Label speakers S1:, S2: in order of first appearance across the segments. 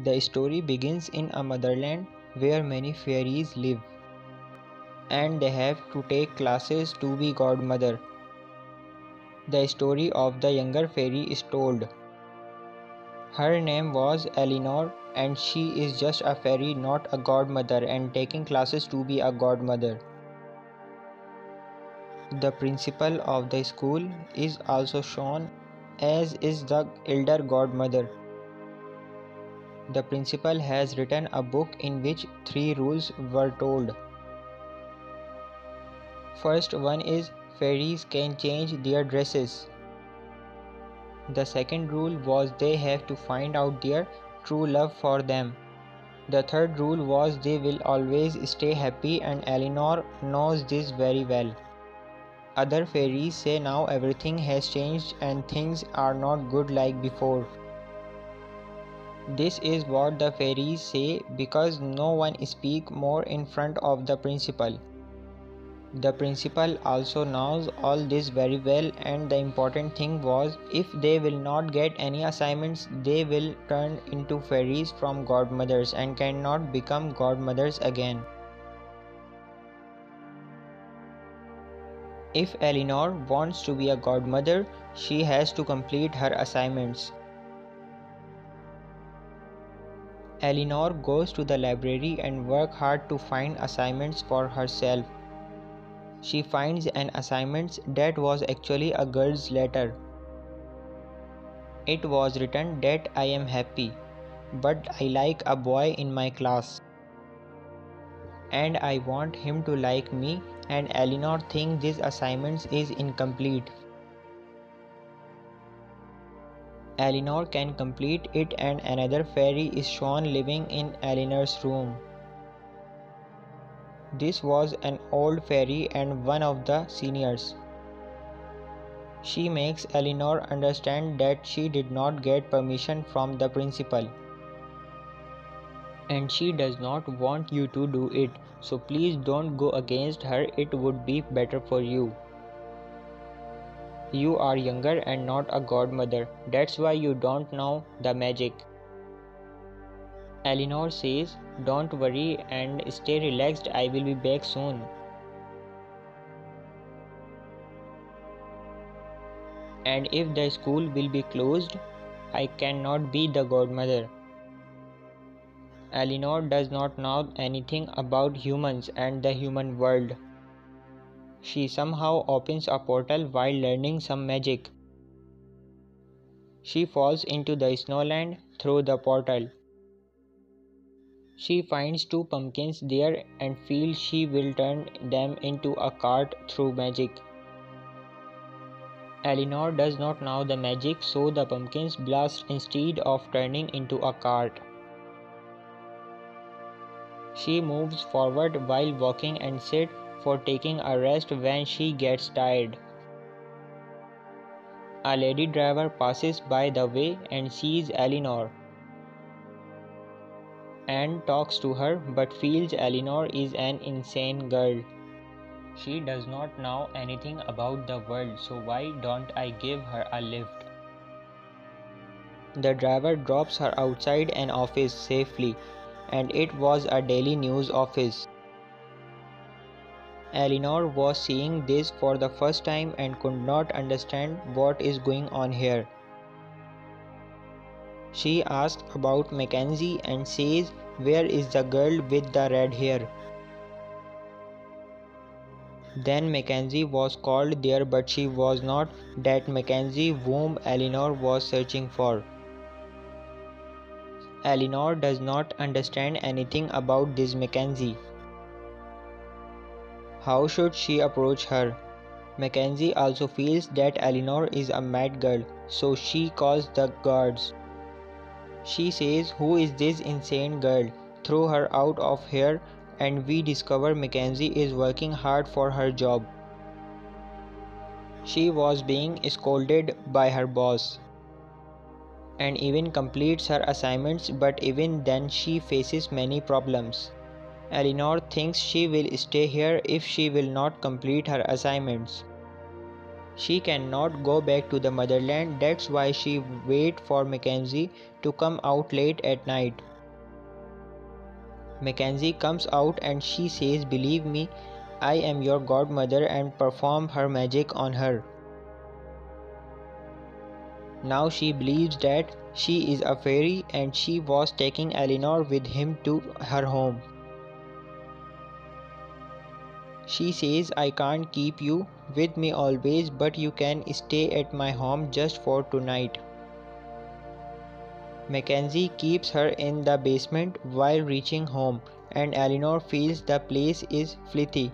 S1: The story begins in a motherland where many fairies live, and they have to take classes to be godmother. The story of the younger fairy is told. Her name was Eleanor, and she is just a fairy, not a godmother, and taking classes to be a godmother. The principal of the school is also shown, as is the elder godmother. The principal has written a book in which 3 rules were told. First one is fairies can change their dresses. The second rule was they have to find out their true love for them. The third rule was they will always stay happy, and Eleanor knows this very well. Other fairies say now everything has changed and things are not good like before. This is what the fairies say because no one speaks more in front of the principal. The principal also knows all this very well, and the important thing was if they will not get any assignments, they will turn into fairies from godmothers and cannot become godmothers again. If Eleanor wants to be a godmother, she has to complete her assignments. Eleanor goes to the library and works hard to find assignments for herself. She finds an assignment that was actually a girl's letter. It was written that I am happy, but I like a boy in my class. And I want him to like me, and Eleanor thinks this assignment is incomplete. Eleanor can complete it, and another fairy is shown living in Eleanor's room. This was an old fairy and one of the seniors. She makes Eleanor understand that she did not get permission from the principal. And she does not want you to do it, so please don't go against her, it would be better for you. You are younger and not a godmother, that's why you don't know the magic. Eleanor says, don't worry and stay relaxed, I will be back soon. And if the school will be closed, I cannot be the godmother. Eleanor does not know anything about humans and the human world. She somehow opens a portal while learning some magic. She falls into the snowland through the portal. She finds 2 pumpkins there and feels she will turn them into a cart through magic. Eleanor does not know the magic, so the pumpkins blast instead of turning into a cart. She moves forward while walking and sits for taking a rest when she gets tired. A lady driver passes by the way and sees Eleanor and talks to her but feels Eleanor is an insane girl. She does not know anything about the world, so why don't I give her a lift? The driver drops her outside an office safely, and it was a daily news office. Eleanor was seeing this for the first time and could not understand what is going on here. She asks about Mackenzie and says, where is the girl with the red hair? Then Mackenzie was called there, but she was not that Mackenzie whom Eleanor was searching for. Eleanor does not understand anything about this Mackenzie. How should she approach her? Mackenzie also feels that Eleanor is a mad girl, so she calls the guards. She says, who is this insane girl? Throw her out of here, and we discover Mackenzie is working hard for her job. She was being scolded by her boss and even completes her assignments, but even then she faces many problems. Eleanor thinks she will stay here if she will not complete her assignments. She cannot go back to the motherland, that's why she waits for Mackenzie to come out late at night. Mackenzie comes out and she says, "Believe me, I am your godmother," and perform her magic on her. Now she believes that she is a fairy and she was taking Eleanor with him to her home. She says, "I can't keep you with me always, but you can stay at my home just for tonight." Mackenzie keeps her in the basement while reaching home, and Eleanor feels the place is filthy.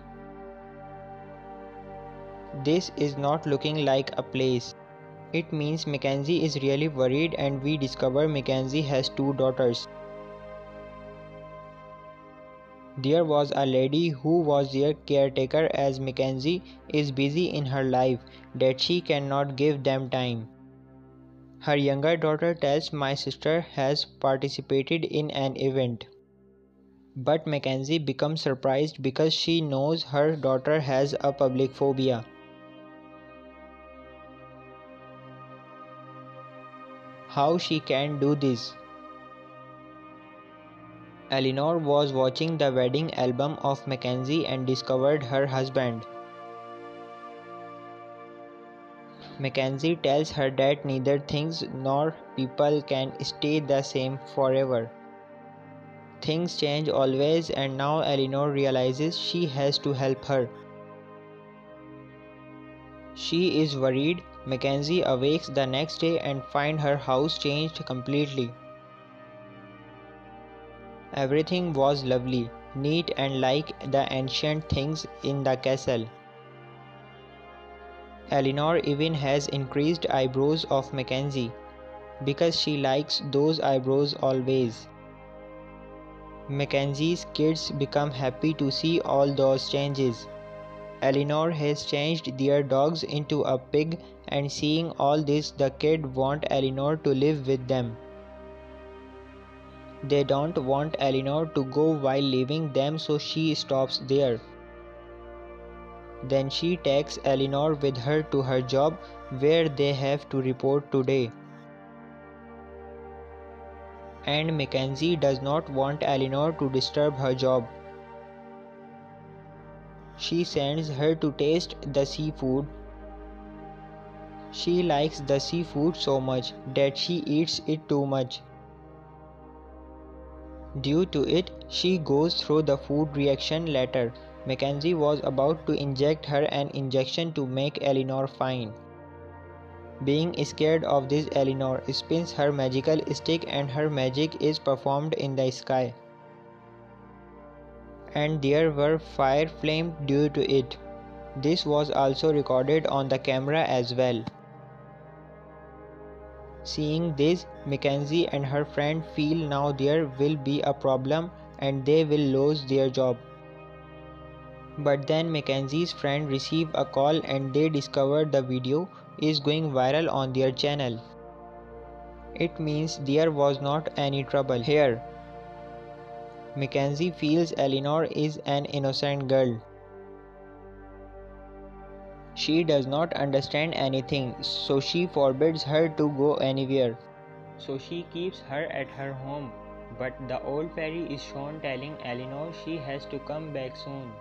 S1: This is not looking like a place. It means Mackenzie is really worried, and we discover Mackenzie has two daughters. There was a lady who was their caretaker as Mackenzie is busy in her life that she cannot give them time. Her younger daughter tells, "My sister has participated in an event." But Mackenzie becomes surprised because she knows her daughter has a public phobia. How she can do this? Eleanor was watching the wedding album of Mackenzie and discovered her husband. Mackenzie tells her that neither things nor people can stay the same forever. Things change always, and now Eleanor realizes she has to help her. She is worried. Mackenzie awakes the next day and finds her house changed completely. Everything was lovely, neat and like the ancient things in the castle. Eleanor even has increased eyebrows of Mackenzie, because she likes those eyebrows always. Mackenzie's kids become happy to see all those changes. Eleanor has changed their dogs into a pig, and seeing all this, the kids want Eleanor to live with them. They don't want Eleanor to go while leaving them, so she stops there. Then she takes Eleanor with her to her job, where they have to report today. And Mackenzie does not want Eleanor to disturb her job. She sends her to taste the seafood. She likes the seafood so much that she eats it too much. Due to it, she goes through the food reaction later. Mackenzie was about to inject her an injection to make Eleanor fine. Being scared of this, Eleanor spins her magical stick and her magic is performed in the sky. And there were fire flames due to it. This was also recorded on the camera as well. Seeing this, Mackenzie and her friend feel now there will be a problem and they will lose their job. But then Mackenzie's friend receive a call and they discover the video is going viral on their channel. It means there was not any trouble here. Mackenzie feels Eleanor is an innocent girl. She does not understand anything, so she forbids her to go anywhere. So she keeps her at her home, but the old fairy is shown telling Eleanor she has to come back soon.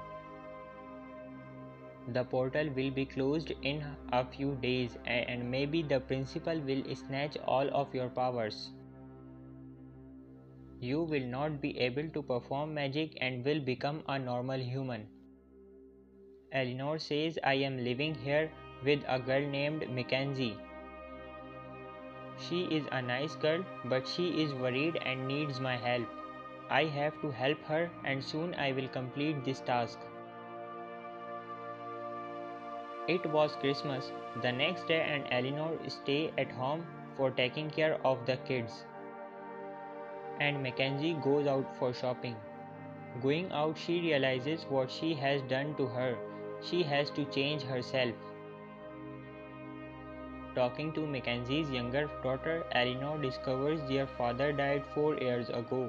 S1: The portal will be closed in a few days and maybe the principal will snatch all of your powers. You will not be able to perform magic and will become a normal human. Eleanor says, "I am living here with a girl named Mackenzie. She is a nice girl, but she is worried and needs my help. I have to help her and soon I will complete this task." It was Christmas the next day and Eleanor stay at home for taking care of the kids. And Mackenzie goes out for shopping. Going out, she realizes what she has done to her. She has to change herself. Talking to Mackenzie's younger daughter, Eleanor discovers their father died 4 years ago.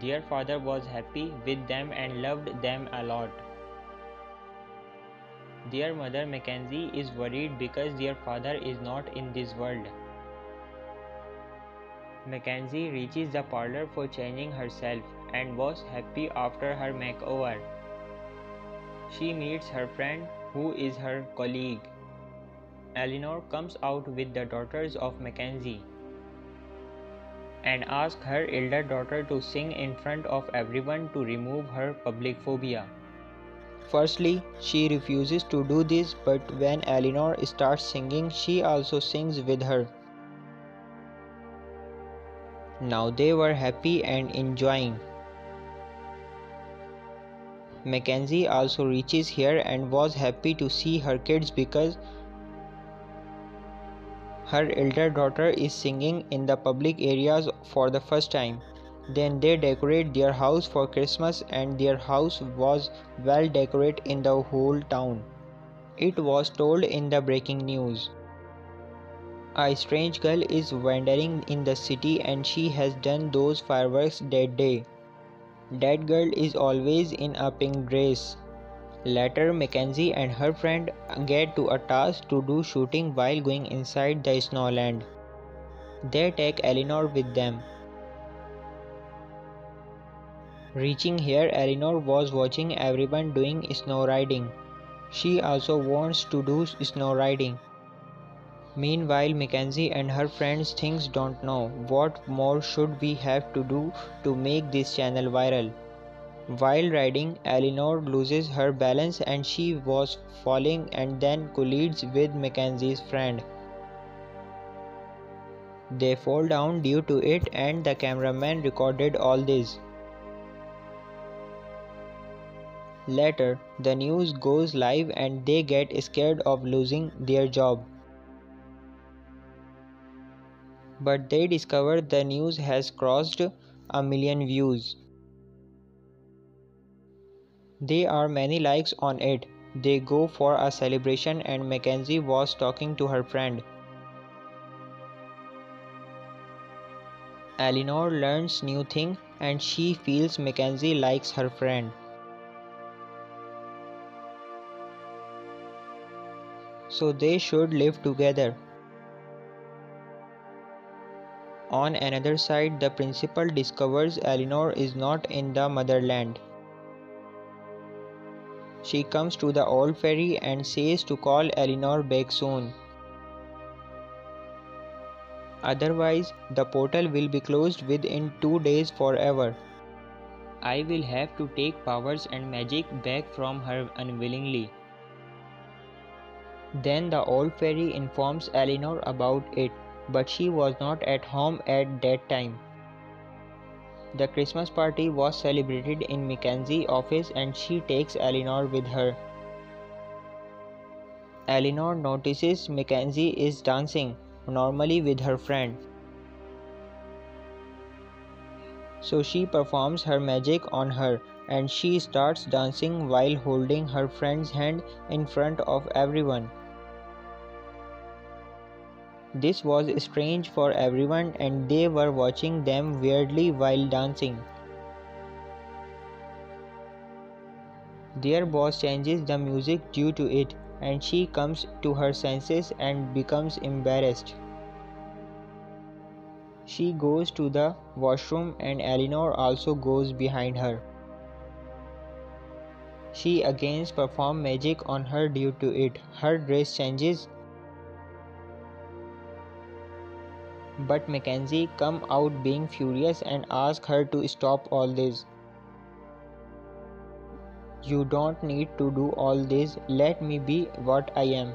S1: Their father was happy with them and loved them a lot. Their mother Mackenzie is worried because their father is not in this world. Mackenzie reaches the parlor for changing herself and was happy after her makeover. She meets her friend who is her colleague. Eleanor comes out with the daughters of Mackenzie and asks her elder daughter to sing in front of everyone to remove her public phobia. Firstly, she refuses to do this, but when Eleanor starts singing, she also sings with her. Now they were happy and enjoying. Mackenzie also reaches here and was happy to see her kids because her elder daughter is singing in the public areas for the first time. Then they decorate their house for Christmas and their house was well decorated in the whole town. It was told in the breaking news. A strange girl is wandering in the city and she has done those fireworks that day. That girl is always in a pink dress. Later, Mackenzie and her friend get to a task to do shooting while going inside the snowland. They take Eleanor with them. Reaching here, Eleanor was watching everyone doing snow riding. She also wants to do snow riding. Meanwhile, Mackenzie and her friends don't know what more should we have to do to make this channel viral. While riding, Eleanor loses her balance and she was falling and then collides with Mackenzie's friend. They fall down due to it and the cameraman recorded all this. Later, the news goes live and they get scared of losing their job. But they discover the news has crossed 1 million views. There are many likes on it. They go for a celebration and Mackenzie was talking to her friend. Eleanor learns new thing and she feels Mackenzie likes her friend. So they should live together. On another side, the principal discovers Eleanor is not in the motherland. She comes to the old fairy and says to call Eleanor back soon. Otherwise, the portal will be closed within 2 days forever. I will have to take powers and magic back from her unwillingly. Then the old fairy informs Eleanor about it, but she was not at home at that time. The Christmas party was celebrated in Mackenzie's office and she takes Eleanor with her. Eleanor notices Mackenzie is dancing normally with her friend. So she performs her magic on her and she starts dancing while holding her friend's hand in front of everyone. This was strange for everyone and they were watching them weirdly while dancing. Their boss changes the music due to it and she comes to her senses and becomes embarrassed. She goes to the washroom and Eleanor also goes behind her. She again performs magic on her due to it. Her dress changes. But Mackenzie comes out being furious and asks her to stop all this. You don't need to do all this, let me be what I am.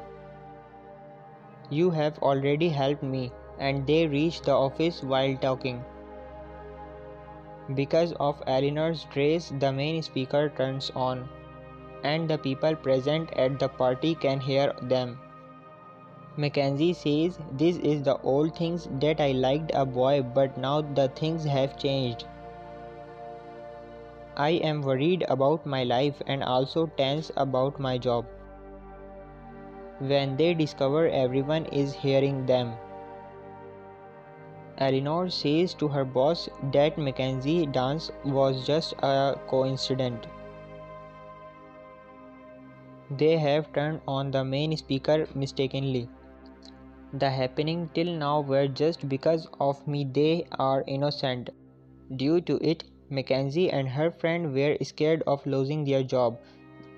S1: You have already helped me, and they reach the office while talking. Because of Eleanor's dress, the main speaker turns on, and the people present at the party can hear them. Mackenzie says, "This is the old things that I liked a boy, but now the things have changed. I am worried about my life and also tense about my job." When they discover everyone is hearing them, Eleanor says to her boss that Mackenzie's dance was just a coincidence. They have turned on the main speaker mistakenly. The happening till now were just because of me. They are innocent. Due to it, Mackenzie and her friend were scared of losing their job.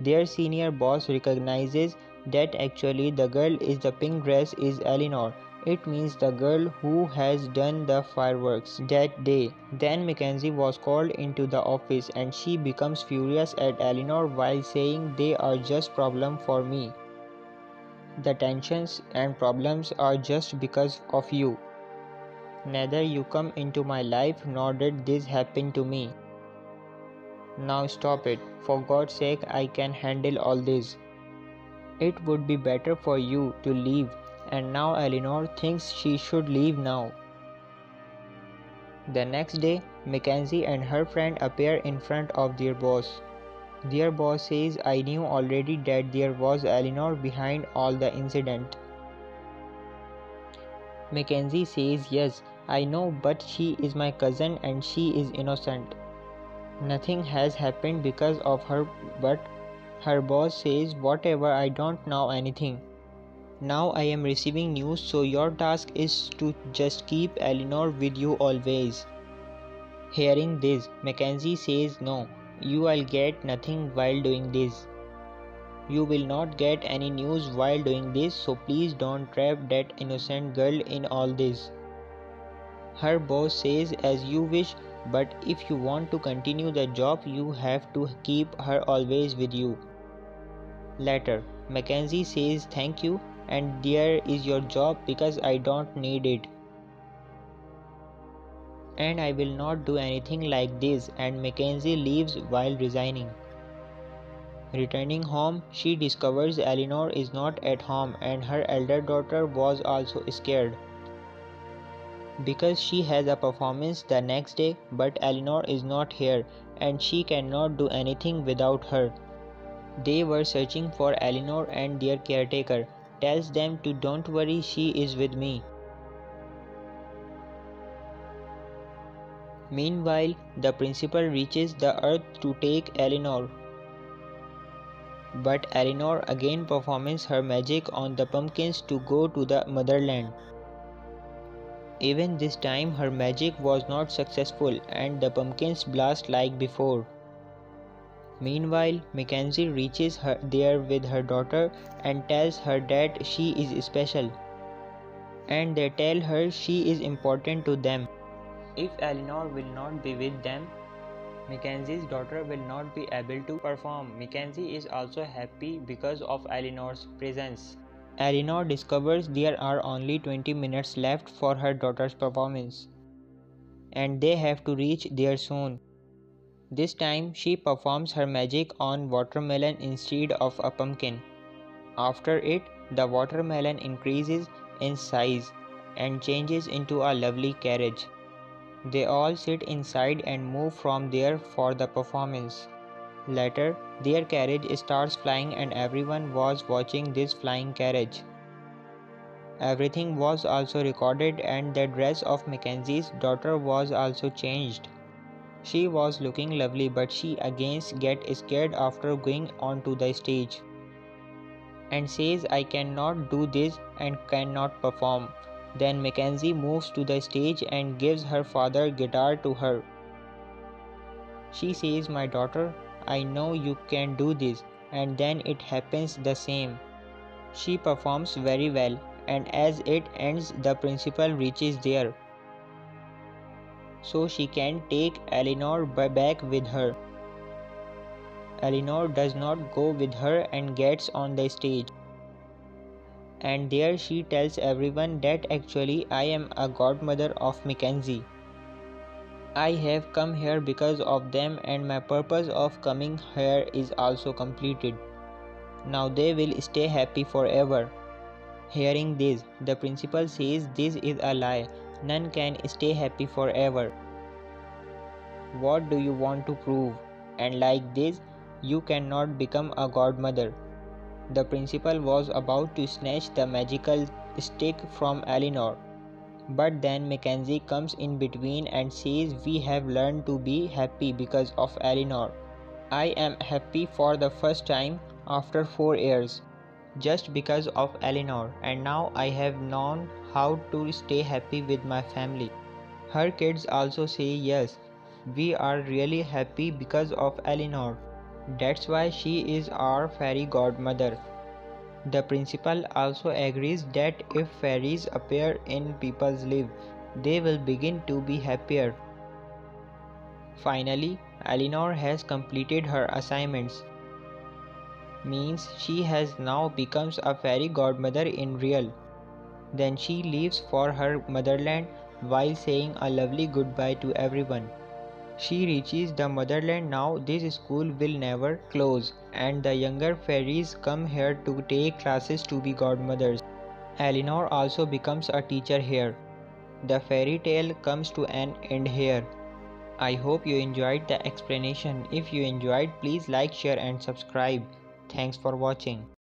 S1: Their senior boss recognizes that actually the girl in the pink dress is Eleanor. It means the girl who has done the fireworks that day. Then Mackenzie was called into the office and she becomes furious at Eleanor while saying they are just problem for me. The tensions and problems are just because of you. Neither you come into my life nor did this happen to me. Now stop it. For God's sake, I can handle all this. It would be better for you to leave, and now Eleanor thinks she should leave now. The next day, Mackenzie and her friend appear in front of their boss. Their boss says, I knew already that there was Eleanor behind all the incident. Mackenzie says, yes, I know, but she is my cousin and she is innocent. Nothing has happened because of her, but her boss says, whatever, I don't know anything. Now I am receiving news, so your task is to just keep Eleanor with you always. Hearing this, Mackenzie says, no, you will get nothing while doing this. You will not get any news while doing this, so please don't trap that innocent girl in all this. Her boss says, as you wish, but if you want to continue the job, you have to keep her always with you. Later, Mackenzie says thank you and there is your job because I don't need it. And I will not do anything like this, and Mackenzie leaves while resigning. Returning home, she discovers Eleanor is not at home and her elder daughter was also scared. Because she has a performance the next day, but Eleanor is not here and she cannot do anything without her. They were searching for Eleanor and their caretaker tells them to don't worry, she is with me. Meanwhile, the principal reaches the earth to take Eleanor. But Eleanor again performs her magic on the pumpkins to go to the motherland. Even this time her magic was not successful and the pumpkins blast like before. Meanwhile, Mackenzie reaches there with her daughter and tells her that she is special. And they tell her she is important to them. If Eleanor will not be with them, Mackenzie's daughter will not be able to perform. Mackenzie is also happy because of Eleanor's presence. Eleanor discovers there are only 20 minutes left for her daughter's performance, and they have to reach there soon. This time she performs her magic on watermelon instead of a pumpkin. After it, the watermelon increases in size and changes into a lovely carriage. They all sit inside and move from there for the performance. Later, their carriage starts flying and everyone was watching this flying carriage. Everything was also recorded and the dress of Mackenzie's daughter was also changed. She was looking lovely, but she again gets scared after going onto the stage and says, I cannot do this and cannot perform. Then Mackenzie moves to the stage and gives her father guitar to her. She says, my daughter, I know you can do this, and then it happens the same. She performs very well, and as it ends the principal reaches there, so she can take Eleanor back with her. Eleanor does not go with her and gets on the stage. And there she tells everyone that actually I am a godmother of Mackenzie. I have come here because of them and my purpose of coming here is also completed. Now they will stay happy forever. Hearing this, the principal says this is a lie. None can stay happy forever. What do you want to prove? And like this, you cannot become a godmother. The principal was about to snatch the magical stick from Eleanor. But then Mackenzie comes in between and says we have learned to be happy because of Eleanor. I am happy for the first time after 4 years, just because of Eleanor, and now I have known how to stay happy with my family. Her kids also say yes, we are really happy because of Eleanor. That's why she is our fairy godmother. The principal also agrees that if fairies appear in people's lives, they will begin to be happier. Finally, Eleanor has completed her assignments, means she has now becomes a fairy godmother in real. Then she leaves for her motherland while saying a lovely goodbye to everyone. She reaches the motherland now. This school will never close, and the younger fairies come here to take classes to be godmothers. Eleanor also becomes a teacher here. The fairy tale comes to an end here. I hope you enjoyed the explanation. If you enjoyed, please like, share and subscribe. Thanks for watching.